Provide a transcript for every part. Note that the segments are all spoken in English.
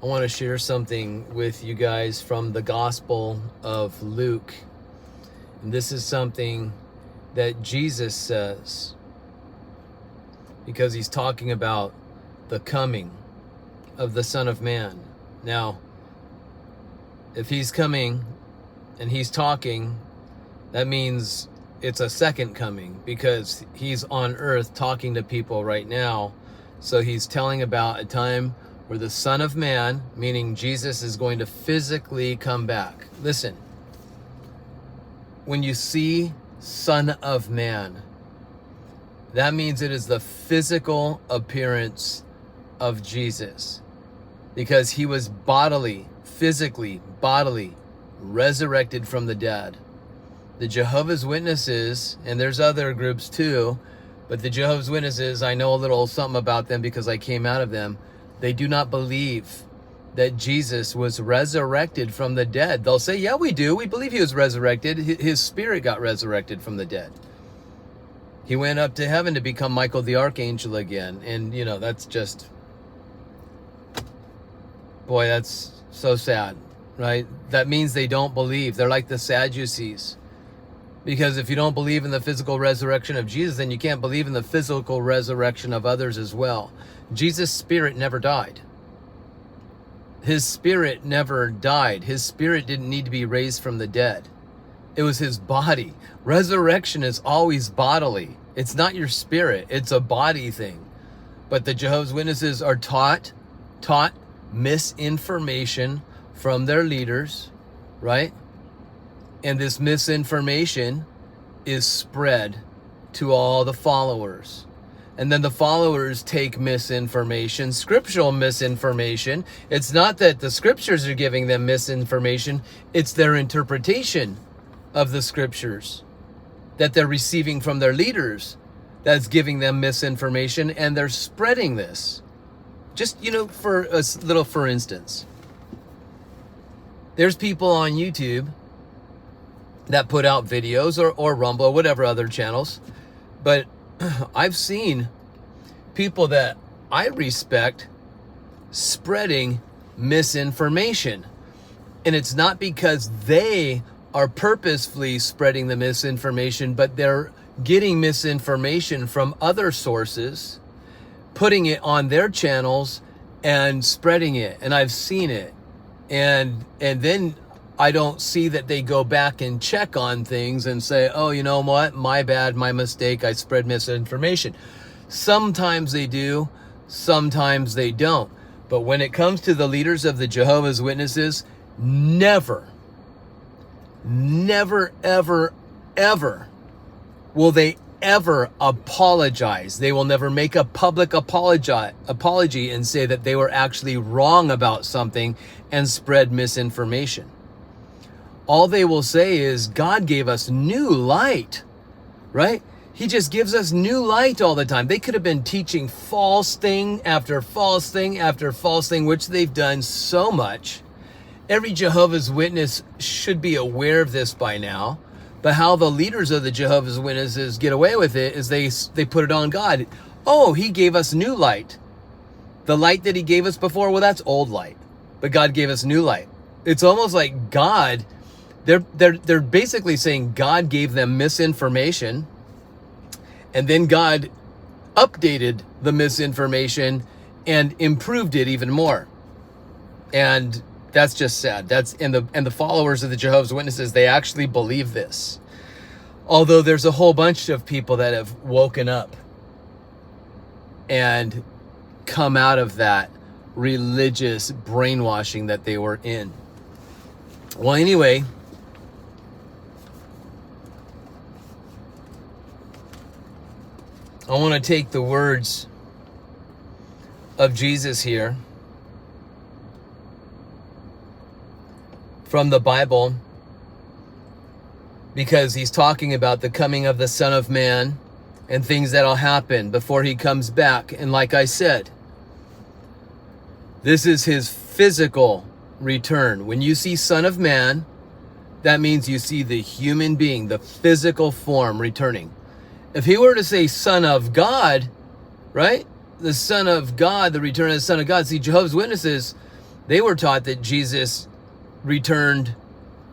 I want to share something with you guys from the Gospel of Luke. And this is something that Jesus says because he's talking about the coming of the Son of Man. Now, if he's coming and he's talking, that means it's a second coming because he's on earth talking to people right now. So he's telling about a time where the Son of Man, meaning Jesus, is going to physically come back. Listen, when you see Son of Man, that means it is the physical appearance of Jesus, because he was physically resurrected from the dead. The Jehovah's Witnesses, and there's other groups too, but the Jehovah's Witnesses, I know a little something about them because I came out of them. They do not believe that Jesus was resurrected from the dead. They'll say, yeah, we do. We believe he was resurrected. His spirit got resurrected from the dead. He went up to heaven to become Michael the Archangel again. And, that's just, boy, that's so sad, right? That means they don't believe. They're like the Sadducees. Because if you don't believe in the physical resurrection of Jesus, then you can't believe in the physical resurrection of others as well. Jesus' spirit never died. His spirit never died. His spirit didn't need to be raised from the dead. It was his body. Resurrection is always bodily. It's not your spirit. It's a body thing. But the Jehovah's Witnesses are taught misinformation from their leaders, right? And this misinformation is spread to all the followers. And then the followers take misinformation, scriptural misinformation. It's not that the scriptures are giving them misinformation. It's their interpretation of the scriptures that they're receiving from their leaders that's giving them misinformation, and they're spreading this. Just, for a little, for instance, there's people on YouTube that put out videos or Rumble or whatever other channels. But I've seen people that I respect spreading misinformation. And it's not because they are purposefully spreading the misinformation, but they're getting misinformation from other sources, putting it on their channels and spreading it. And I've seen it. And then I don't see that they go back and check on things and say, oh, you know what? My bad, my mistake. I spread misinformation. Sometimes they do, sometimes they don't. But when it comes to the leaders of the Jehovah's Witnesses, never, ever, ever will they ever apologize. They will never make a public apology and say that they were actually wrong about something and spread misinformation. All they will say is, God gave us new light, right? He just gives us new light all the time. They could have been teaching false thing after false thing after false thing, which they've done so much. Every Jehovah's Witness should be aware of this by now. But how the leaders of the Jehovah's Witnesses get away with it is they put it on God. Oh, he gave us new light. The light that he gave us before, well, that's old light. But God gave us new light. It's almost like God... They're basically saying God gave them misinformation, and then God updated the misinformation and improved it even more. And that's just sad. And the followers of the Jehovah's Witnesses, they actually believe this. Although there's a whole bunch of people that have woken up and come out of that religious brainwashing that they were in. Well, anyway, I want to take the words of Jesus here from the Bible, because he's talking about the coming of the Son of Man and things that'll happen before he comes back. And like I said, this is his physical return. When you see Son of Man, that means you see the human being, the physical form returning. If he were to say Son of God, right? The Son of God, the return of the Son of God. See, Jehovah's Witnesses, They were taught that Jesus returned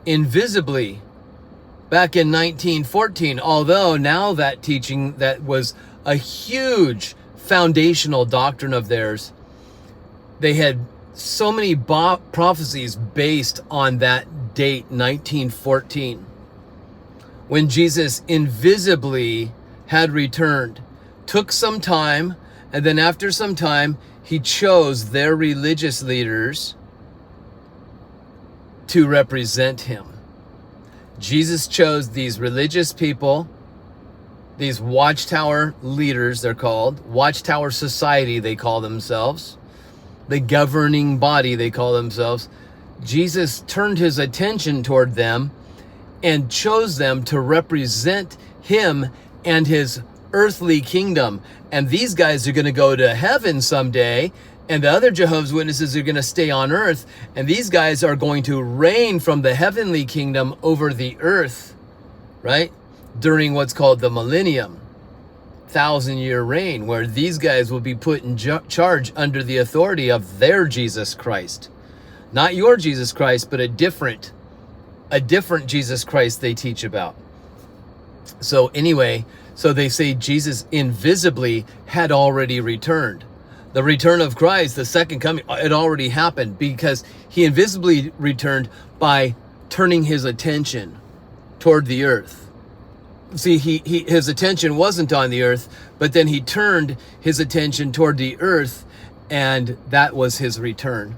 invisibly back in 1914, although now that teaching that was a huge foundational doctrine of theirs, they had so many prophecies based on that date, 1914, when Jesus invisibly had returned. Took some time, and then after some time, he chose their religious leaders to represent him. Jesus chose these religious people, these watchtower leaders, they're called, watchtower society, they call themselves, the governing body, they call themselves. Jesus turned his attention toward them and chose them to represent him and his earthly kingdom. And these guys are going to go to heaven someday, and the other Jehovah's Witnesses are going to stay on earth, and these guys are going to reign from the heavenly kingdom over the earth, right? During what's called the millennium, 1,000-year reign, where these guys will be put in charge under the authority of their Jesus Christ. Not your Jesus Christ, but a different Jesus Christ they teach about. So anyway, so they say Jesus invisibly had already returned. The return of Christ, the second coming, it already happened because he invisibly returned by turning his attention toward the earth. See, his attention wasn't on the earth, but then he turned his attention toward the earth, and that was his return.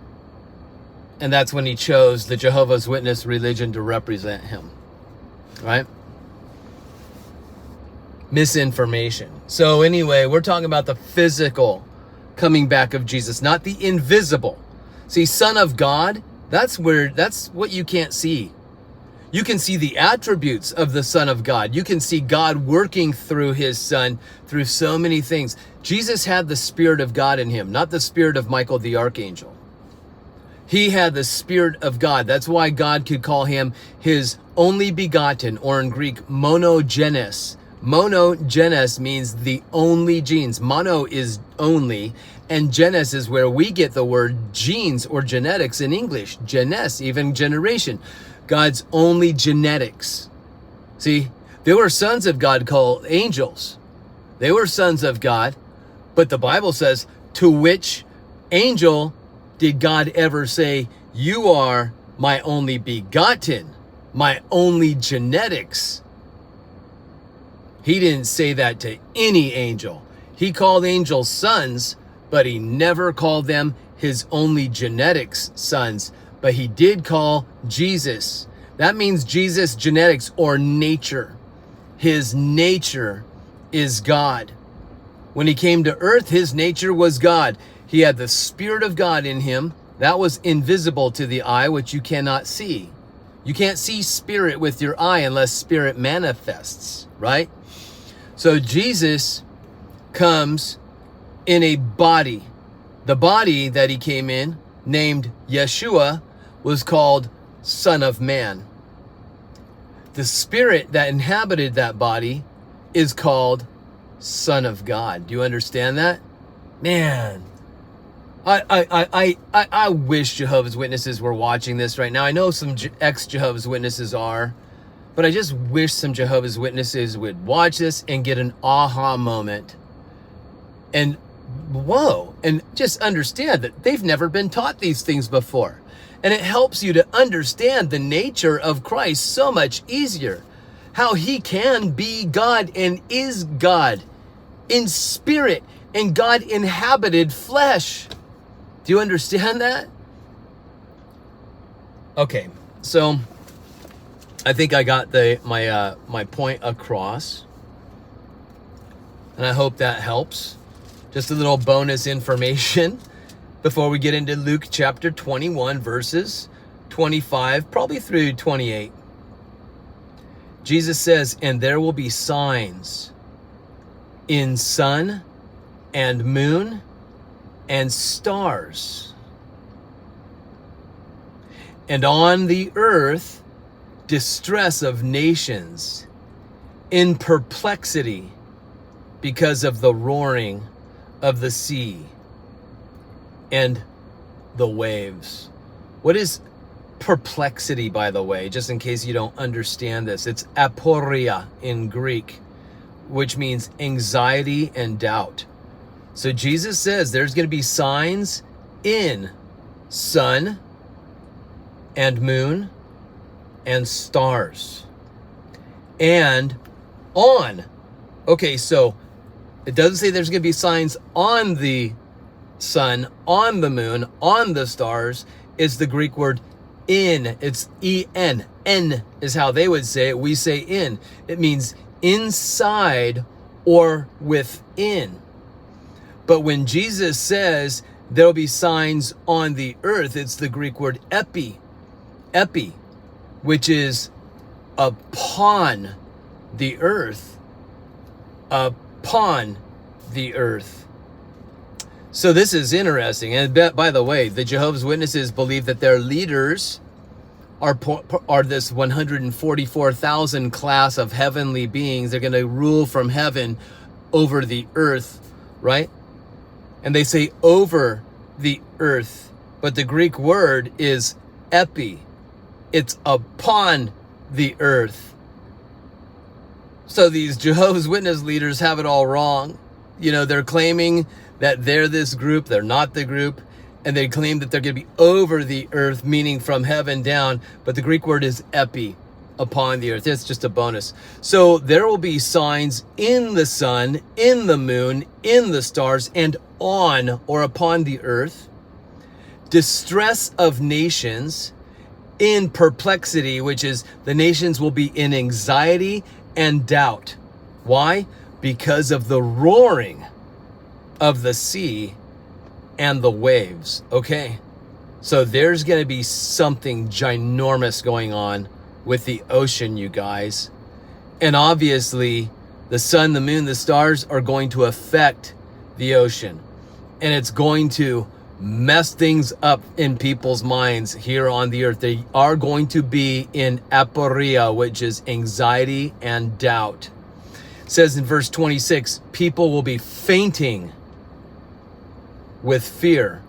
And that's when he chose the Jehovah's Witness religion to represent him, right? Misinformation. So anyway, we're talking about the physical coming back of Jesus, not the invisible. See, Son of God, that's what you can't see. You can see the attributes of the Son of God. You can see God working through his Son through so many things. Jesus had the Spirit of God in him, not the spirit of Michael the Archangel. He had the Spirit of God. That's why God could call him his only begotten, or in Greek, monogenes. Monogenes means the only genes. Mono is only, and genes is where we get the word genes or genetics in English. Genes, even generation. God's only genetics. See, they were sons of God called angels. They were sons of God, but the Bible says, to which angel did God ever say, you are my only begotten, my only genetics? He didn't say that to any angel. He called angels sons, but he never called them his only genetics sons. But he did call Jesus. That means Jesus' genetics or nature. His nature is God. When he came to earth, his nature was God. He had the Spirit of God in him. That was invisible to the eye, which you cannot see. You can't see spirit with your eye unless spirit manifests, right? So Jesus comes in a body. The body that he came in, named Yeshua, was called Son of Man. The spirit that inhabited that body is called Son of God. Do you understand that? Man, I wish Jehovah's Witnesses were watching this right now. I know some ex-Jehovah's Witnesses are, but I just wish some Jehovah's Witnesses would watch this and get an aha moment. And whoa, and just understand that they've never been taught these things before. And it helps you to understand the nature of Christ so much easier. How he can be God and is God in spirit, and God inhabited flesh. Do you understand that? Okay, so I think I got my point across, and I hope that helps. Just a little bonus information before we get into Luke chapter 21, verses 25, probably through 28. Jesus says, and there will be signs in sun and moon and stars, and on the earth distress of nations in perplexity because of the roaring of the sea and the waves. What is perplexity, by the way, just in case you don't understand this? It's aporia in Greek, which means anxiety and doubt. So Jesus says there's going to be signs in sun and moon and stars and on. Okay, so it doesn't say there's going to be signs on the sun, on the moon, on the stars. It's the Greek word in. It's en. En is how they would say it. We say in. It means inside or within. But when Jesus says there'll be signs on the earth, it's the Greek word epi. Epi, which is upon the earth. Upon the earth. So this is interesting. And by the way, the Jehovah's Witnesses believe that their leaders are this 144,000 class of heavenly beings. They're going to rule from heaven over the earth, right? And they say over the earth. But the Greek word is epi. It's upon the earth. So these Jehovah's Witness leaders have it all wrong. You know, they're claiming that they're this group, they're not the group, and they claim that they're going to be over the earth, meaning from heaven down, but the Greek word is epi, upon the earth. It's just a bonus. So there will be signs in the sun, in the moon, in the stars, and on or upon the earth, distress of nations, in perplexity, which is the nations will be in anxiety and doubt. Why? Because of the roaring of the sea and the waves. Okay, so there's going to be something ginormous going on with the ocean, you guys. And obviously, the sun, the moon, the stars are going to affect the ocean. And it's going to mess things up in people's minds here on the earth. They are going to be in aporia, which is anxiety and doubt. It says in verse 26, people will be fainting with fear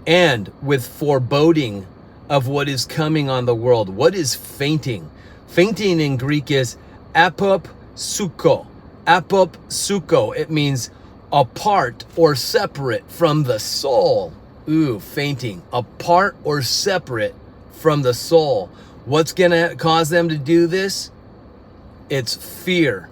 and with foreboding of what is coming on the world. What is fainting? Fainting in Greek is apopsuko. Apopsuko. It means apart or separate from the soul. Ooh, fainting. Apart or separate from the soul. What's going to cause them to do this? It's fear.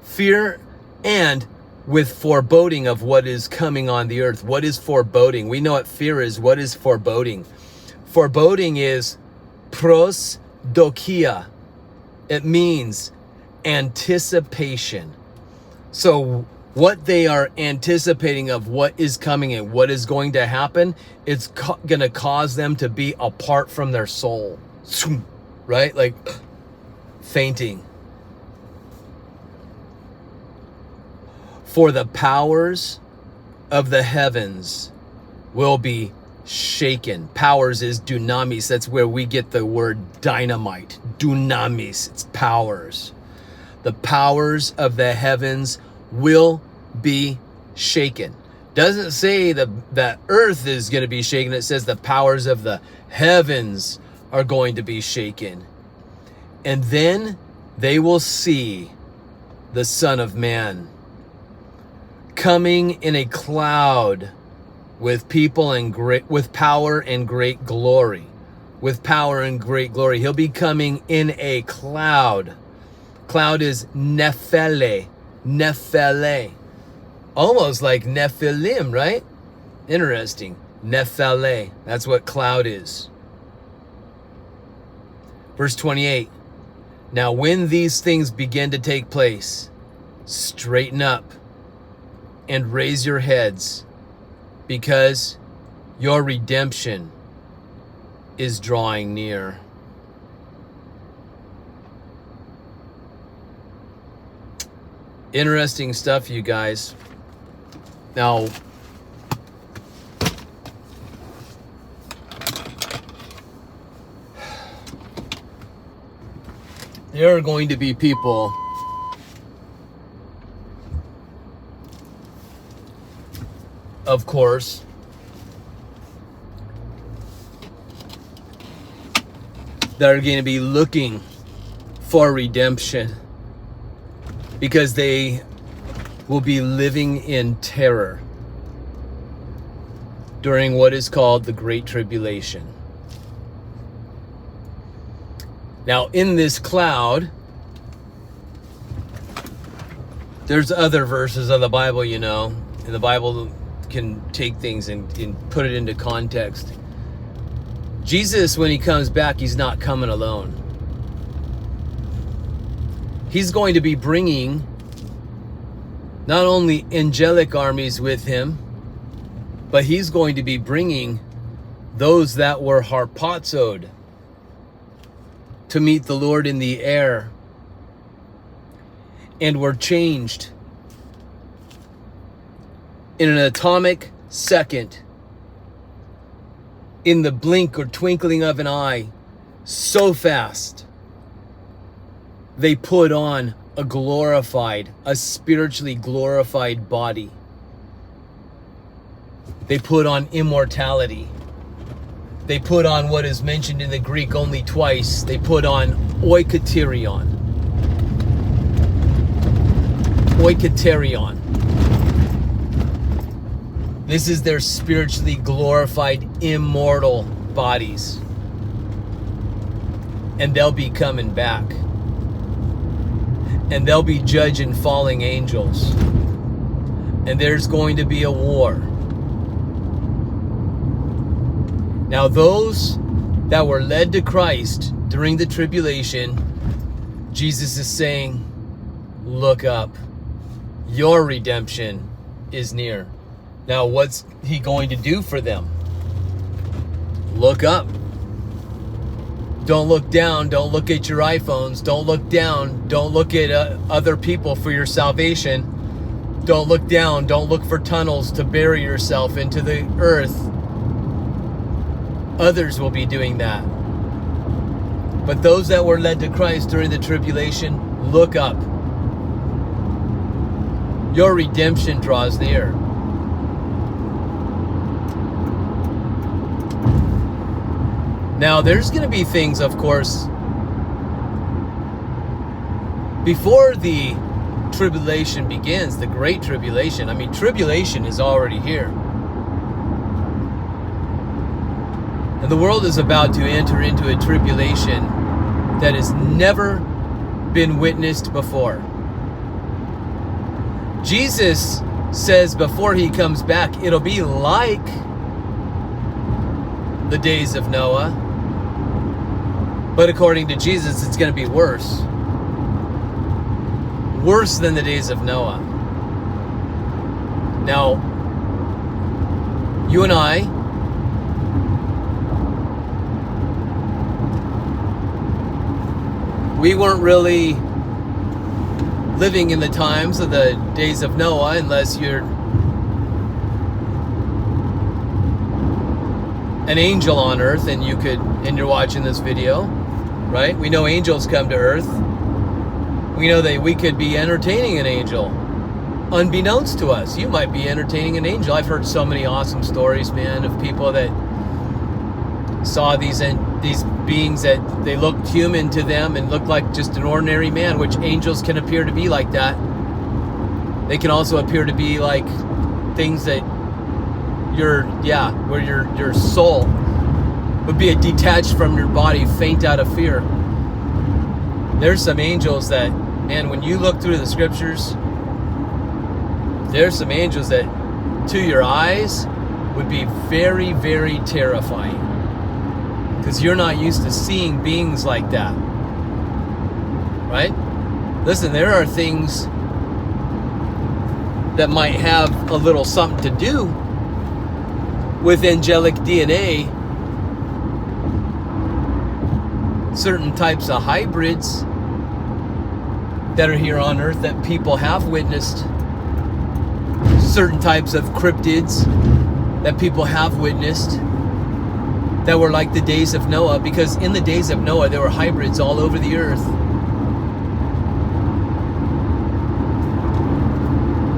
Fear and with foreboding of what is coming on the earth. What is foreboding? We know what fear is. What is foreboding? Foreboding is prosdokia. It means anticipation. So what they are anticipating of what is coming and what is going to happen, it's going to cause them to be apart from their soul. Right? Like fainting. For the powers of the heavens will be shaken. Powers is dunamis. That's where we get the word dynamite. Dunamis. It's powers. The powers of the heavens will be shaken. Doesn't say that earth is going to be shaken. It says the powers of the heavens are going to be shaken. And then they will see the Son of Man coming in a cloud with people and with power and great glory. With power and great glory. He'll be coming in a cloud. Cloud is nephele. Nephele. Almost like Nephilim, right? Interesting. Nephele. That's what cloud is. Verse 28. Now when these things begin to take place, straighten up and raise your heads, because your redemption is drawing near. Interesting stuff, you guys. Now, there are going to be people of course, that are going to be looking for redemption, because they will be living in terror during what is called the Great Tribulation. Now, in this cloud, there's other verses of the Bible, and the Bible can take things and put it into context. Jesus, when he comes back, he's not coming alone. He's going to be bringing not only angelic armies with him, but he's going to be bringing those that were harpazoed to meet the Lord in the air and were changed in an atomic second, in the blink or twinkling of an eye, so fast. They put on a spiritually glorified body. They put on immortality. They put on what is mentioned in the Greek only twice. They put on oikaterion. Oikaterion. This is their spiritually glorified, immortal bodies. And they'll be coming back. And they'll be judging falling angels. And there's going to be a war. Now, those that were led to Christ during the tribulation, Jesus is saying, look up. Your redemption is near. Now, what's he going to do for them? Look up. Don't look down. Don't look at your iPhones. Don't look down. Don't look at other people for your salvation. Don't look down. Don't look for tunnels to bury yourself into the earth. Others will be doing that. But those that were led to Christ during the tribulation, look up. Your redemption draws near. Now, there's going to be things, of course, before the tribulation begins, the Great Tribulation. I mean, tribulation is already here. And the world is about to enter into a tribulation that has never been witnessed before. Jesus says before he comes back, it'll be like the days of Noah. But according to Jesus, it's going to be worse. Worse than the days of Noah. Now, you and I, we weren't really living in the times of the days of Noah unless you're an angel on earth and you're watching this video, right? We know angels come to earth. We know that we could be entertaining an angel unbeknownst to us. You might be entertaining an angel. I've heard so many awesome stories, man, of people that saw these beings that they looked human to them and looked like just an ordinary man, which angels can appear to be like that. They can also appear to be like things that where your soul would be detached from your body, faint out of fear. There's some angels that, man, when you look through the scriptures, there's some angels that to your eyes would be very, very terrifying. Because you're not used to seeing beings like that. Right? Listen, there are things that might have a little something to do with angelic DNA. Certain types of hybrids that are here on earth that people have witnessed. Certain types of cryptids that people have witnessed that were like the days of Noah, because in the days of Noah there were hybrids all over the earth,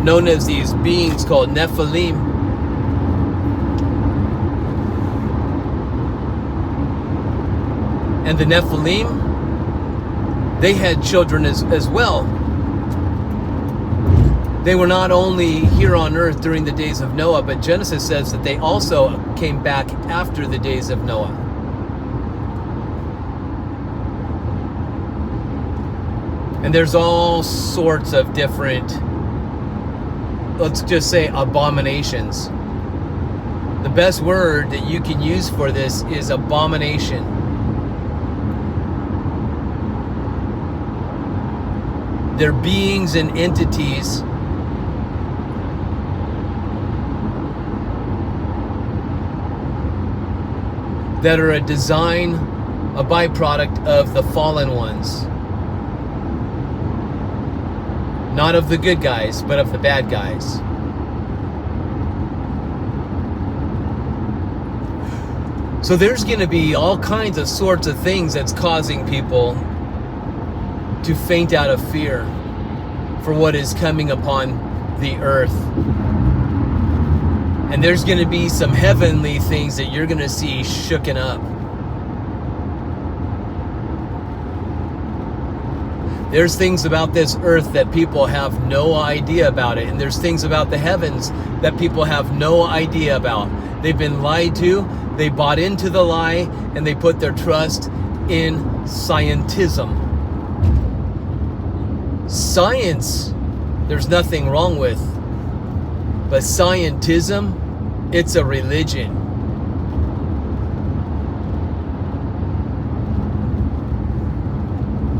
known as these beings called Nephilim. And the Nephilim, they had children as well. They were not only here on earth during the days of Noah, but Genesis says that they also came back after the days of Noah. And there's all sorts of different, let's just say, abominations. The best word that you can use for this is abomination. They're beings and entities that are a design, a byproduct of the fallen ones. Not of the good guys, but of the bad guys. So there's going to be all kinds of sorts of things that's causing people to faint out of fear for what is coming upon the earth. And there's going to be some heavenly things that you're going to see shooken up. There's things about this earth that people have no idea about it. And there's things about the heavens that people have no idea about. They've been lied to, they bought into the lie, and they put their trust in scientism. Science, there's nothing wrong with. But scientism, it's a religion.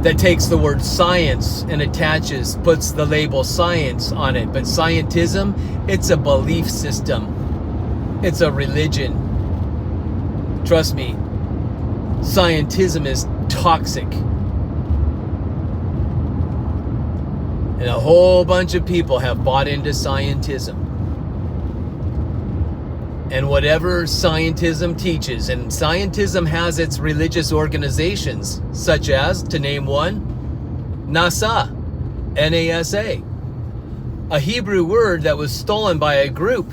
That takes the word science and puts the label science on it. But scientism, it's a belief system. It's a religion. Trust me, scientism is toxic. And a whole bunch of people have bought into scientism. And whatever scientism teaches, and scientism has its religious organizations, such as, to name one, NASA, NASA, a Hebrew word that was stolen by a group.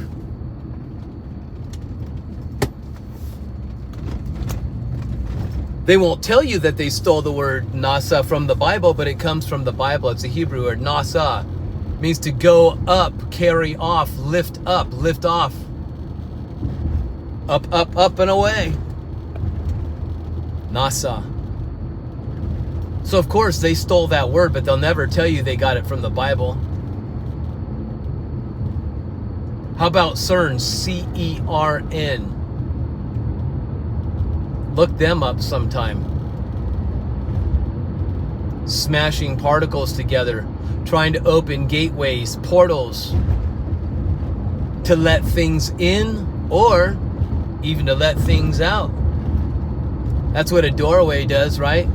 They won't tell you that they stole the word NASA from the Bible, but it comes from the Bible. It's a Hebrew word, NASA. It means to go up, carry off, lift up, lift off. Up, up, up and away. NASA. So of course they stole that word, but they'll never tell you they got it from the Bible. How about CERN? C-E-R-N. Look them up sometime. Smashing particles together, trying to open gateways, portals, to let things in or even to let things out. That's what a doorway does, right?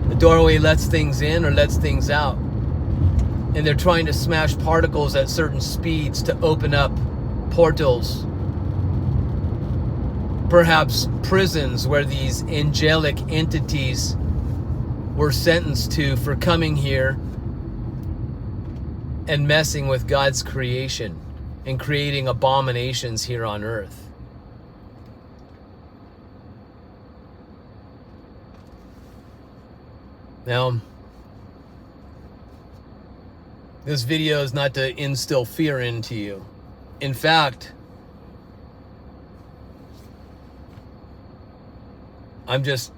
The doorway lets things in or lets things out. And they're trying to smash particles at certain speeds to open up portals. Perhaps prisons where these angelic entities were sentenced to for coming here and messing with God's creation and creating abominations here on earth. Now, this video is not to instill fear into you. In fact, I'm just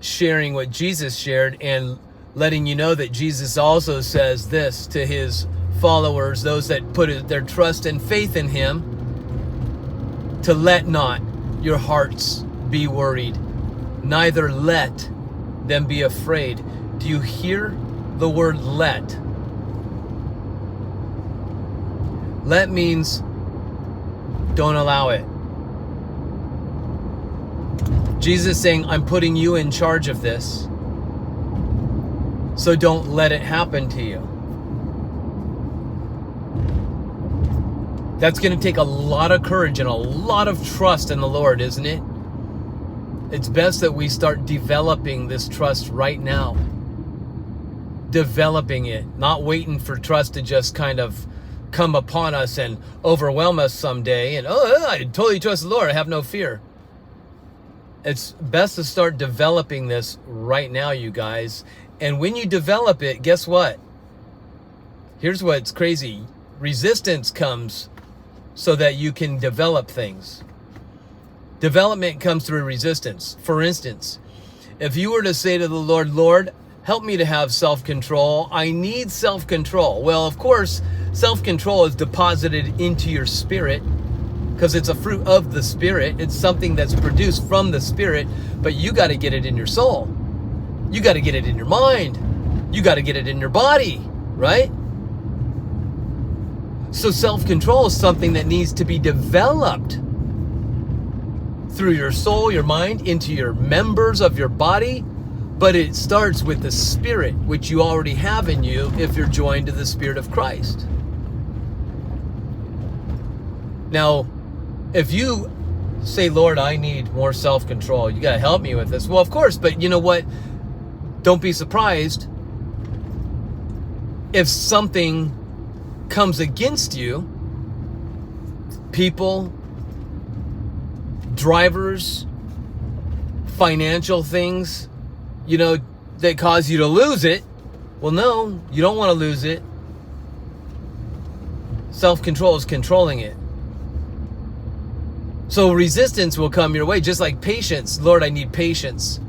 sharing what Jesus shared and letting you know that Jesus also says this to his followers, those that put their trust and faith in him, to let not your hearts be worried, neither let them be afraid. Do you hear the word let? Let means don't allow it. Jesus is saying, I'm putting you in charge of this, so don't let it happen to you. That's going to take a lot of courage and a lot of trust in the Lord, isn't it? It's best that we start developing this trust right now. Developing it, not waiting for trust to just kind of come upon us and overwhelm us someday and, oh, I totally trust the Lord, I have no fear. It's best to start developing this right now, you guys. And when you develop it, guess what? Here's what's crazy. Resistance comes so that you can develop things. Development comes through resistance. For instance, if you were to say to the Lord, Lord, help me to have self-control. I need self-control. Well, of course, self-control is deposited into your spirit because it's a fruit of the Spirit. It's something that's produced from the Spirit, but you got to get it in your soul. You got to get it in your mind. You got to get it in your body, right? So self-control is something that needs to be developed through your soul, your mind, into your members of your body. But it starts with the Spirit, which you already have in you if you're joined to the Spirit of Christ. Now, if you say, Lord, I need more self-control, you got to help me with this. Well, of course, but you know what? Don't be surprised if something comes against you. People, drivers, financial things, that cause you to lose it. Well, no, you don't want to lose it. Self-control is controlling it. So resistance will come your way, just like patience. Lord, I need patience.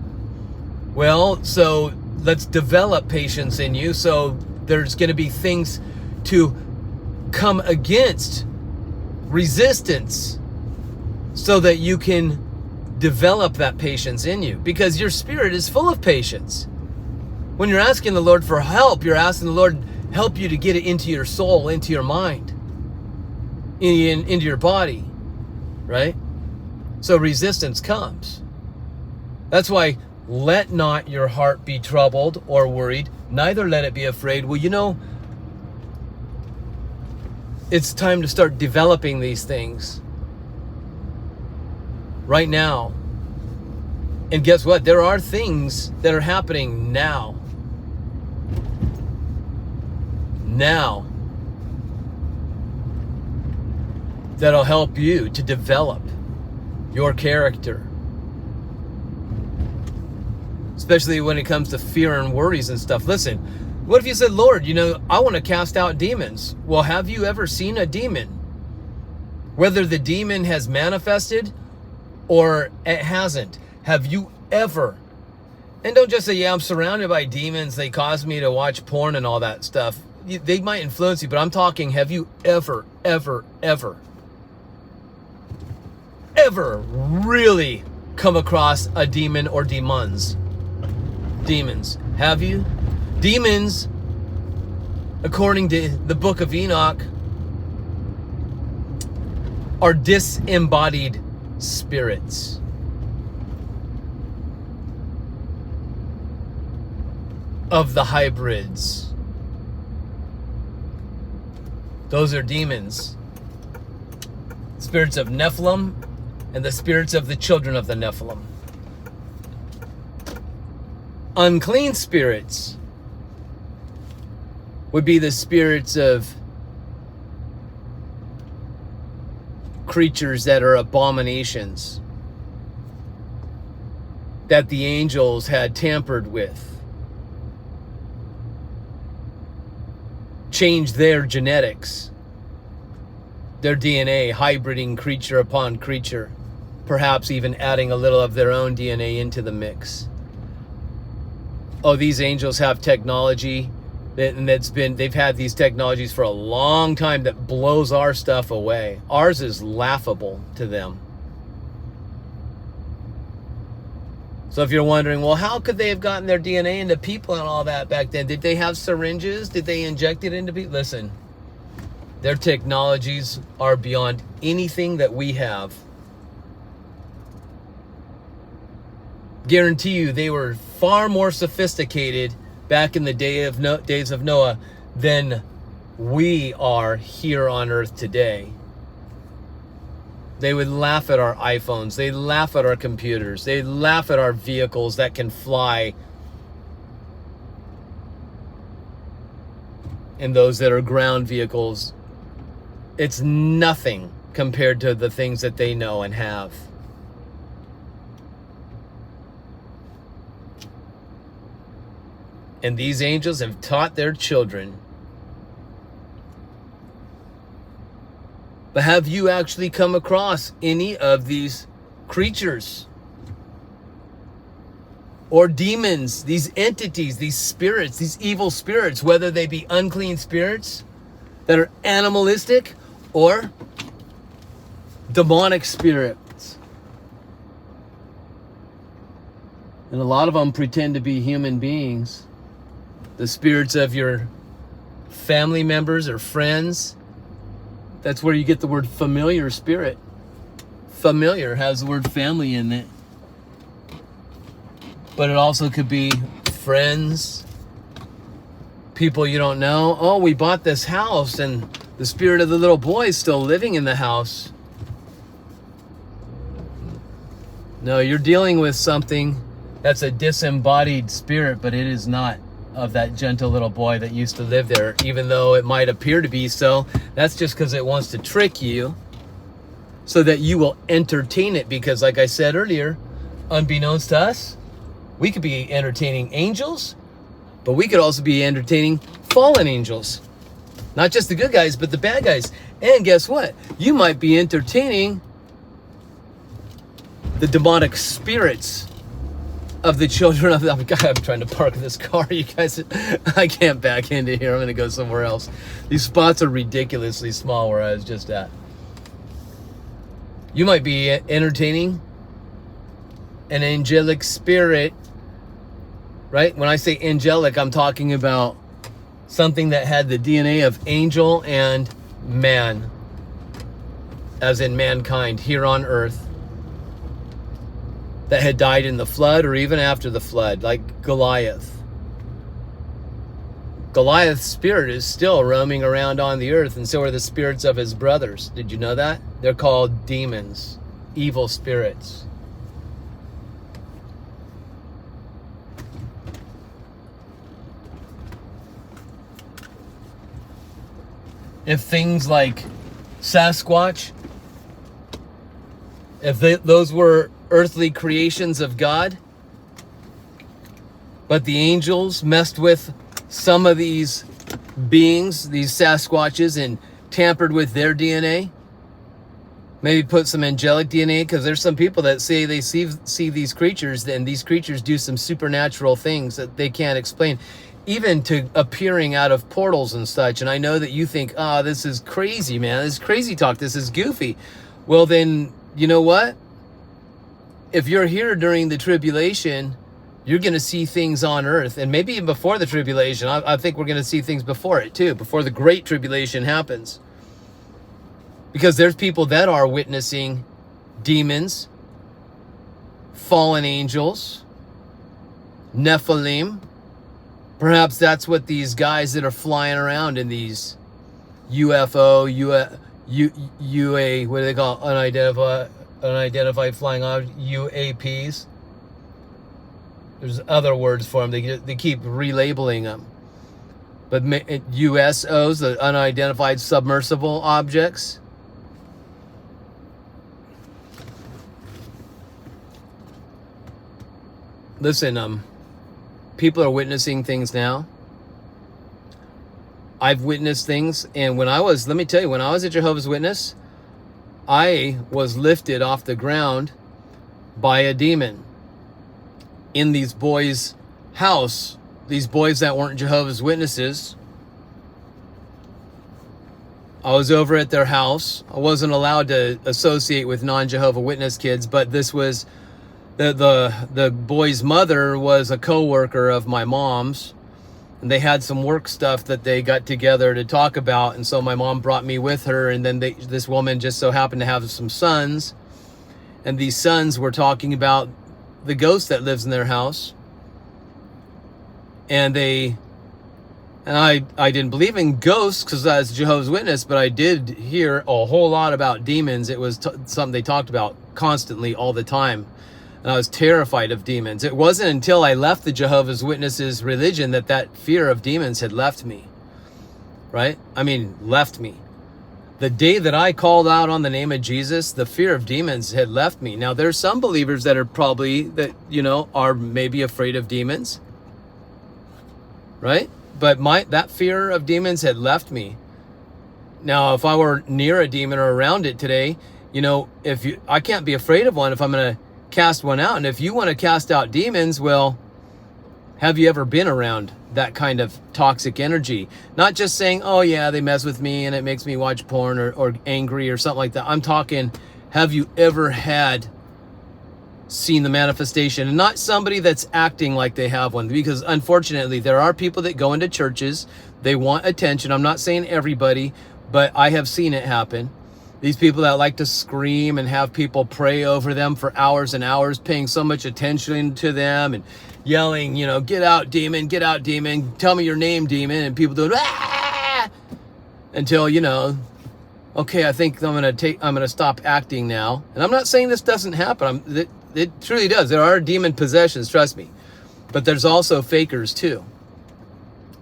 Well, so let's develop patience in you. So there's going to be things to come against resistance so that you can develop that patience in you, because your spirit is full of patience. When you're asking the Lord for help, you're asking the Lord help you to get it into your soul, into your mind, into your body, right? So resistance comes. That's why let not your heart be troubled or worried, neither let it be afraid. Well, it's time to start developing these things right now. And guess what? There are things that are happening now. That'll help you to develop your character. Especially when it comes to fear and worries and stuff. Listen, what if you said, Lord, I want to cast out demons? Well, have you ever seen a demon? Whether the demon has manifested or it hasn't. Have you ever? And don't just say, yeah, I'm surrounded by demons. They cause me to watch porn and all that stuff. They might influence you, but I'm talking, have you ever really come across a demon or demons? Demons. Have you? Demons, according to the book of Enoch, are disembodied spirits. Of the hybrids. Those are demons. Spirits of Nephilim and the spirits of the children of the Nephilim. Unclean spirits would be the spirits of creatures that are abominations, that the angels had tampered with, changed their genetics, their DNA, hybriding creature upon creature, perhaps even adding a little of their own DNA into the mix. Oh, these angels have technology they've had these technologies for a long time that blows our stuff away. Ours is laughable to them. So if you're wondering, well, how could they have gotten their DNA into people and all that back then? Did they have syringes? Did they inject it into people? Listen, their technologies are beyond anything that we have. Guarantee you they were far more sophisticated back in the days of Noah than we are here on earth today. They would laugh at our iPhones. They laugh at our computers. They laugh at our vehicles that can fly. And those that are ground vehicles. It's nothing compared to the things that they know and have. And these angels have taught their children. But have you actually come across any of these creatures? Or demons, these entities, these spirits, these evil spirits, whether they be unclean spirits that are animalistic or demonic spirits. And a lot of them pretend to be human beings. The spirits of your family members or friends. That's where you get the word familiar spirit. Familiar has the word family in it. But it also could be friends, people you don't know. Oh, we bought this house and the spirit of the little boy is still living in the house. No, you're dealing with something that's a disembodied spirit, but it is not of that gentle little boy that used to live there, even though it might appear to be so. That's just because it wants to trick you so that you will entertain it. Because like I said earlier, unbeknownst to us, we could be entertaining angels, but we could also be entertaining fallen angels. Not just the good guys, but the bad guys. And guess what? You might be entertaining the demonic spirits of the children of the... God, I'm trying to park this car, you guys. I can't back into here. I'm going to go somewhere else. These spots are ridiculously small where I was just at. You might be entertaining an angelic spirit, right? When I say angelic, I'm talking about something that had the DNA of angel and man, as in mankind here on earth, that had died in the flood or even after the flood, like Goliath. Goliath's spirit is still roaming around on the earth, and so are the spirits of his brothers. Did you know that? They're called demons, evil spirits. If things like Sasquatch, if those were earthly creations of God, but the angels messed with some of these beings, these Sasquatches, and tampered with their DNA, maybe put some angelic DNA, because there's some people that say they see these creatures, and these creatures do some supernatural things that they can't explain, even to appearing out of portals and such. And I know that you think, oh, this is crazy, man. This is crazy talk. This is goofy. Well, then, you know what? If you're here during the tribulation, you're going to see things on earth. And maybe even before the tribulation. I think we're going to see things before it too, before the great tribulation happens. Because there's people that are witnessing demons, fallen angels, Nephilim. Perhaps that's what these guys that are flying around in these UFO, UA, what do they call it? Unidentified flying objects, UAPs. There's other words for them. They keep relabeling them. But USOs, the unidentified submersible objects. Listen, people are witnessing things now. I've witnessed things, and let me tell you, when I was a Jehovah's Witness, I was lifted off the ground by a demon in these boys' house. These boys that weren't Jehovah's Witnesses. I was over at their house. I wasn't allowed to associate with non-Jehovah Witness kids, but this was the boy's mother was a co-worker of my mom's. And they had some work stuff that they got together to talk about. And so my mom brought me with her. And then this woman just so happened to have some sons. And these sons were talking about the ghost that lives in their house. And I didn't believe in ghosts because I was a Jehovah's Witness, but I did hear a whole lot about demons. It was something they talked about constantly all the time. And I was terrified of demons. It wasn't until I left the Jehovah's Witnesses religion that fear of demons had left me. Right? I mean, left me. The day that I called out on the name of Jesus, the fear of demons had left me. Now, there's some believers that are probably, are maybe afraid of demons. right? But that fear of demons had left me. Now, if I were near a demon or around it today, I can't be afraid of one if I'm going to cast one out. And if you want to cast out demons, well, have you ever been around that kind of toxic energy? Not just saying, oh yeah, they mess with me and it makes me watch porn or angry or something like that. I'm talking, have you ever seen the manifestation? And not somebody that's acting like they have one, because unfortunately there are people that go into churches, they want attention. I'm not saying everybody, but I have seen it happen. These people that like to scream and have people pray over them for hours and hours, paying so much attention to them and yelling, get out demon, tell me your name demon, and people doing ah! Until okay, I think I'm gonna stop acting now. And I'm not saying this doesn't happen. It truly does. There are demon possessions, trust me. But there's also fakers too.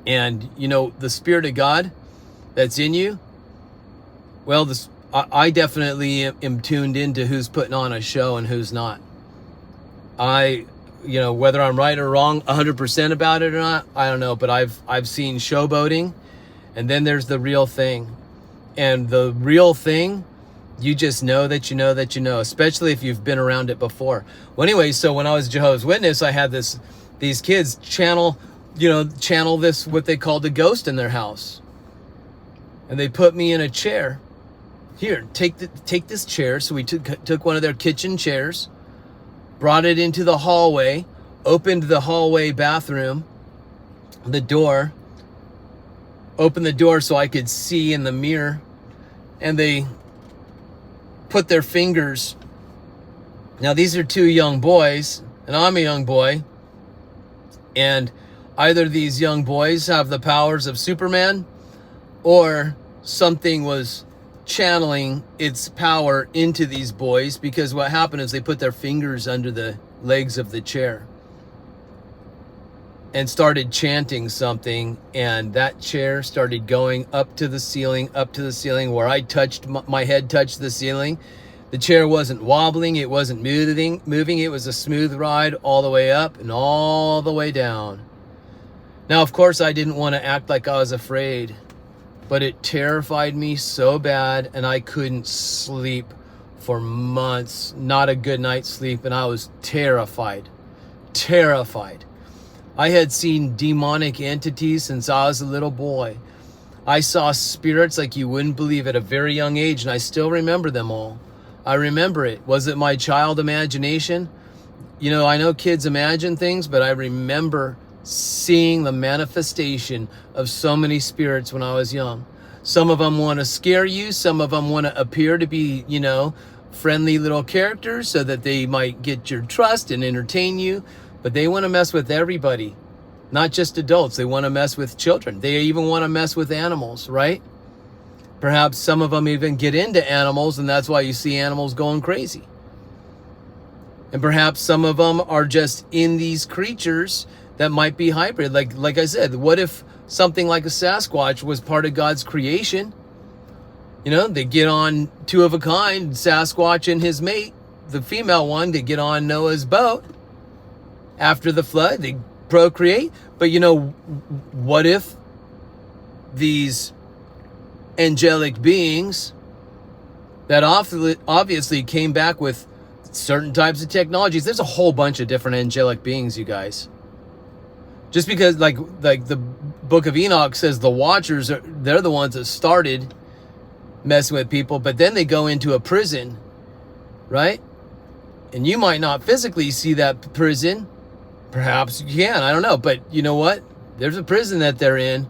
And the Spirit of God that's in you, well, I definitely am tuned into who's putting on a show and who's not. Whether I'm right or wrong 100% about it or not, I don't know. But I've seen showboating, and then there's the real thing. And the real thing, you just know that you know that you know, especially if you've been around it before. Well, anyway, so when I was Jehovah's Witness, I had these kids channel this, what they called a ghost in their house. And they put me in a chair. Here, take this chair. So we took one of their kitchen chairs, brought it into the hallway, opened the hallway bathroom, the door, opened the door so I could see in the mirror, and they put their fingers. Now these are two young boys, and I'm a young boy, and either these young boys have the powers of Superman, or something was channeling its power into these boys, because what happened is they put their fingers under the legs of the chair and started chanting something, and that chair started going up to the ceiling, where my head touched the ceiling. The chair wasn't wobbling, it wasn't moving. It was a smooth ride all the way up and all the way down. Now, of course, I didn't want to act like I was afraid, but it terrified me so bad, and I couldn't sleep for months, not a good night's sleep, and I was terrified. I had seen demonic entities since I was a little boy. I saw spirits like you wouldn't believe at a very young age, and I still remember them all. I remember it. Was it my child imagination? I know kids imagine things, but I remember seeing the manifestation of so many spirits when I was young. Some of them want to scare you. Some of them want to appear to be, friendly little characters so that they might get your trust and entertain you. But they want to mess with everybody, not just adults. They want to mess with children. They even want to mess with animals, right? Perhaps some of them even get into animals, and that's why you see animals going crazy. And perhaps some of them are just in these creatures that might be hybrid. Like I said, what if something like a Sasquatch was part of God's creation? They get on two of a kind, Sasquatch and his mate, the female one, they get on Noah's boat. After the flood, they procreate. But what if these angelic beings that obviously came back with certain types of technologies? There's a whole bunch of different angelic beings, you guys. Just because like the book of Enoch says the Watchers, they're the ones that started messing with people, but then they go into a prison, right? And you might not physically see that prison. Perhaps you can, I don't know. But you know what? There's a prison that they're in.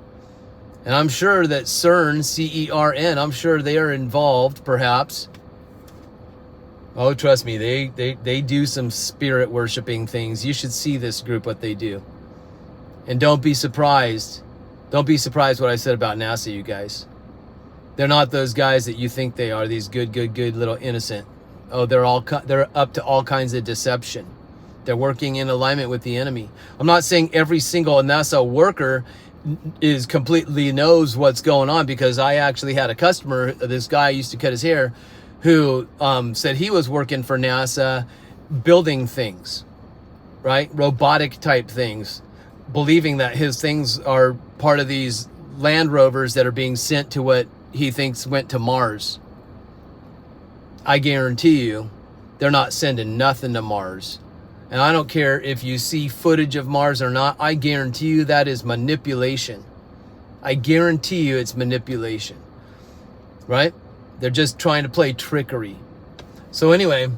And I'm sure that CERN, C-E-R-N, I'm sure they are involved, perhaps. Oh, trust me, they do some spirit worshiping things. You should see this group, what they do. And don't be surprised. Don't be surprised what I said about NASA, you guys. They're not those guys that you think they are, these good little innocent. Oh, they're up to all kinds of deception. They're working in alignment with the enemy. I'm not saying every single NASA worker is completely knows what's going on, because I actually had a customer, this guy used to cut his hair, who said he was working for NASA building things, right? Robotic type things, believing that his things are part of these land rovers that are being sent to what he thinks went to Mars. I guarantee you, they're not sending nothing to Mars. And I don't care if you see footage of Mars or not. I guarantee you that is manipulation. I guarantee you it's manipulation. Right? They're just trying to play trickery. So anyway,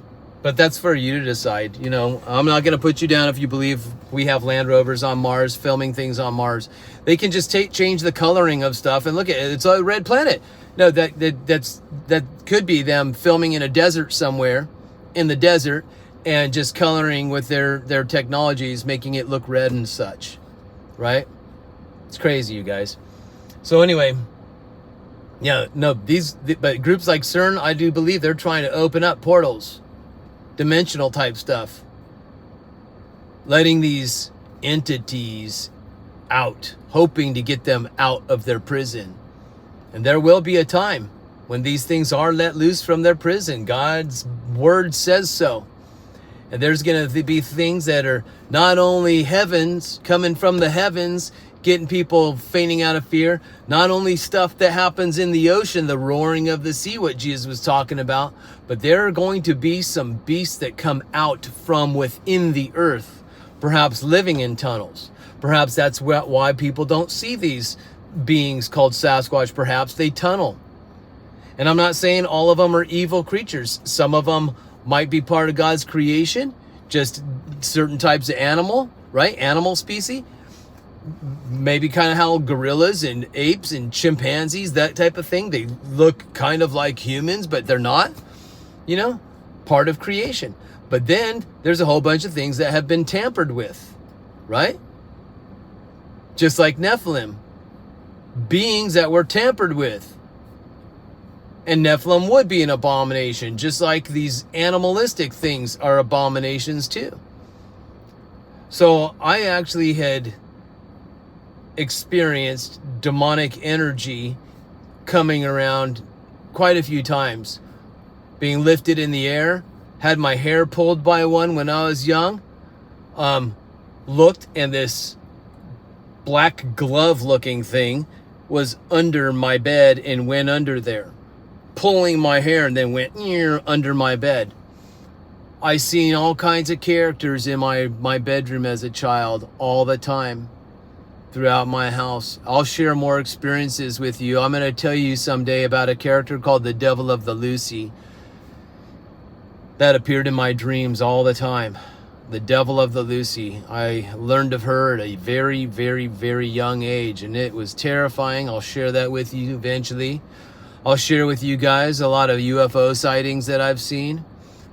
but that's for you to decide. You know, I'm not going to put you down if you believe we have land rovers on Mars, filming things on Mars. They can just change the coloring of stuff and look at it. It's a red planet. No, that could be them filming in a desert somewhere, in the desert, and just coloring with their technologies, making it look red and such, right? It's crazy, you guys. So anyway, yeah, no, but groups like CERN, I do believe they're trying to open up portals, dimensional type stuff, letting these entities out, hoping to get them out of their prison. And there will be a time when these things are let loose from their prison. God's word says so. And there's going to be things that are not only heavens, coming from the heavens, getting people fainting out of fear, not only stuff that happens in the ocean, the roaring of the sea, what Jesus was talking about, but there are going to be some beasts that come out from within the earth, perhaps living in tunnels. Perhaps that's why people don't see these beings called Sasquatch. Perhaps they tunnel. And I'm not saying all of them are evil creatures. Some of them might be part of God's creation, just certain types of animal, right? Animal species. Maybe kind of how gorillas and apes and chimpanzees, that type of thing, they look kind of like humans, but they're not, you know, part of creation. But then there's a whole bunch of things that have been tampered with, right? Just like Nephilim, beings that were tampered with. And Nephilim would be an abomination, just like these animalistic things are abominations too. So I actually had experienced demonic energy coming around quite a few times, being lifted in the air, had my hair pulled by one when I was young, looked, and this black glove looking thing was under my bed and went under there, pulling my hair, and then went under my bed. I seen all kinds of characters in my bedroom as a child all the time throughout my house. I'll share more experiences with you. I'm going to tell you someday about a character called the Devil of the Lucy that appeared in my dreams all the time. The Devil of the Lucy. I learned of her at a very, very, very young age, and it was terrifying. I'll share that with you eventually. I'll share with you guys a lot of UFO sightings that I've seen,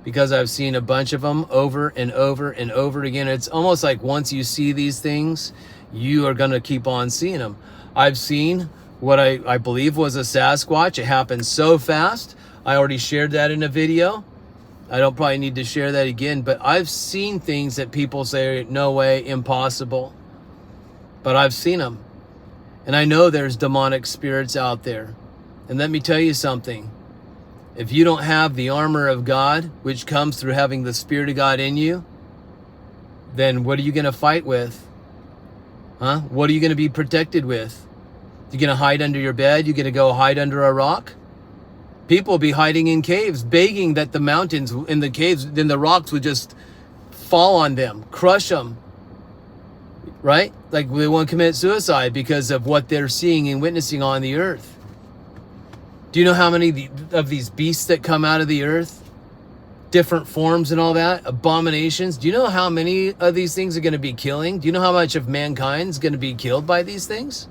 because I've seen a bunch of them over and over and over again. It's almost like once you see these things, you are going to keep on seeing them. I've seen what I believe was a Sasquatch. It happened so fast. I already shared that in a video. I don't probably need to share that again, but I've seen things that people say, no way, impossible. But I've seen them. And I know there's demonic spirits out there. And let me tell you something. If you don't have the armor of God, which comes through having the Spirit of God in you, then what are you going to fight with? Huh? What are you going to be protected with? You going to hide under your bed? You going to go hide under a rock? People be hiding in caves, begging that the mountains in the caves, then the rocks would just fall on them, crush them, right? Like they want to commit suicide because of what they're seeing and witnessing on the earth. Do you know how many of these beasts that come out of the earth, different forms and all that, abominations? Do you know how many of these things are going to be killing? Do you know how much of mankind is going to be killed by these things?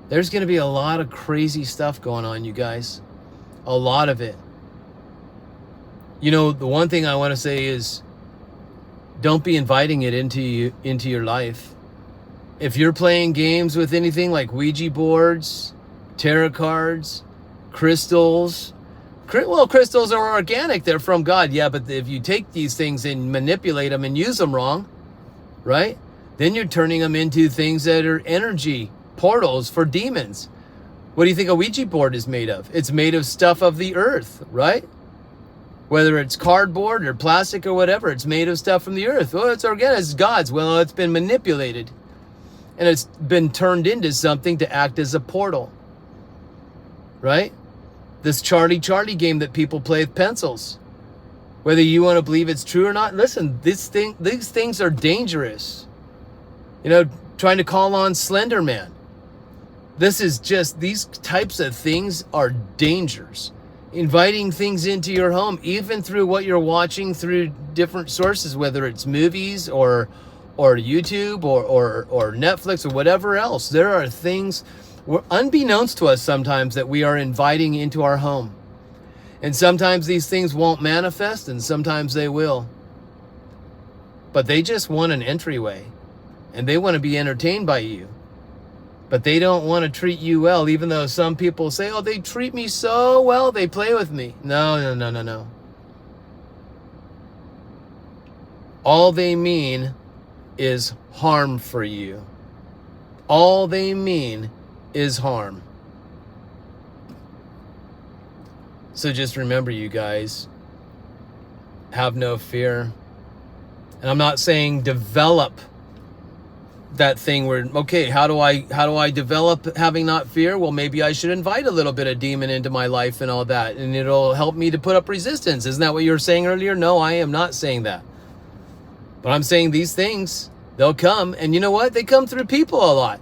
There's going to be a lot of crazy stuff going on, you guys. A lot of it. You know, the one thing I want to say is don't be inviting it into your life. If you're playing games with anything like Ouija boards, tarot cards, crystals, well, crystals are organic. They're from God. Yeah, but if you take these things and manipulate them and use them wrong, right? Then you're turning them into things that are energy portals for demons. What do you think a Ouija board is made of? It's made of stuff of the earth, right? Whether it's cardboard or plastic or whatever, it's made of stuff from the earth. Well, it's organic, it's God's. Well, it's been manipulated. And it's been turned into something to act as a portal. Right? This Charlie game that people play with pencils. Whether you want to believe it's true or not, listen, these things are dangerous. You know, trying to call on Slender Man. These types of things are dangers. Inviting things into your home, even through what you're watching through different sources, whether it's movies or YouTube or Netflix or whatever else. There are things unbeknownst to us sometimes that we are inviting into our home. And sometimes these things won't manifest and sometimes they will. But they just want an entryway and they want to be entertained by you. But they don't want to treat you well, even though some people say, oh, they treat me so well, they play with me. No. All they mean is harm for you. All they mean is harm. So just remember, you guys, have no fear. And I'm not saying develop that thing where, okay, how do I develop having not fear? Well, maybe I should invite a little bit of demon into my life and all that, and it'll help me to put up resistance. Isn't that what you were saying earlier? No, I am not saying that. But I'm saying these things, they'll come, and you know what? They come through people a lot.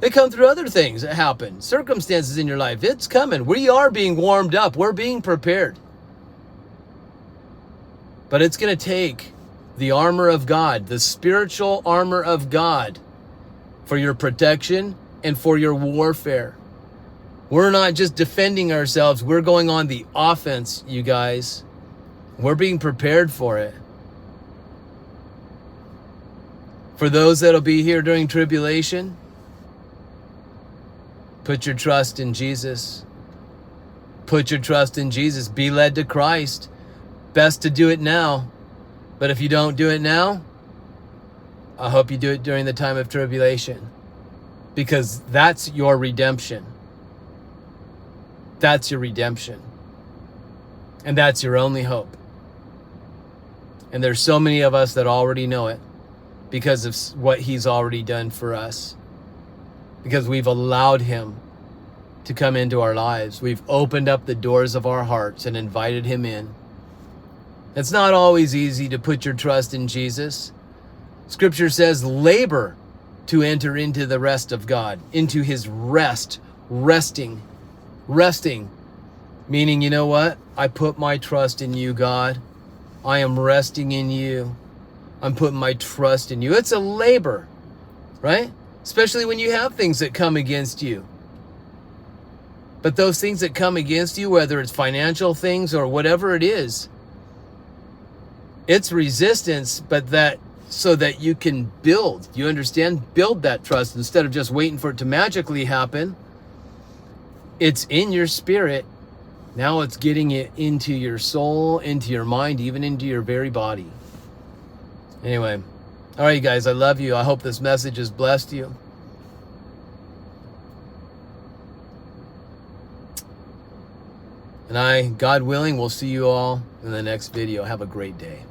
They come through other things that happen, circumstances in your life. It's coming. We are being warmed up. We're being prepared. But it's going to take the armor of God, the spiritual armor of God, for your protection and for your warfare. We're not just defending ourselves. We're going on the offense, you guys. We're being prepared for it. For those that'll be here during tribulation, put your trust in Jesus. Put your trust in Jesus. Be led to Christ. Best to do it now. But if you don't do it now, I hope you do it during the time of tribulation. Because that's your redemption. That's your redemption. And that's your only hope. And there's so many of us that already know it because of what he's already done for us. Because we've allowed him to come into our lives. We've opened up the doors of our hearts and invited him in. It's not always easy to put your trust in Jesus. Scripture says, labor to enter into the rest of God, into his rest, resting. Meaning, you know what? I put my trust in you, God. I am resting in you. I'm putting my trust in you. It's a labor, right? Especially when you have things that come against you. But those things that come against you, whether it's financial things or whatever it is, it's resistance, but that so that you can build. You understand? Build that trust instead of just waiting for it to magically happen. It's in your spirit. Now it's getting it into your soul, into your mind, even into your very body. Anyway, all right, you guys, I love you. I hope this message has blessed you. And God willing, will see you all in the next video. Have a great day.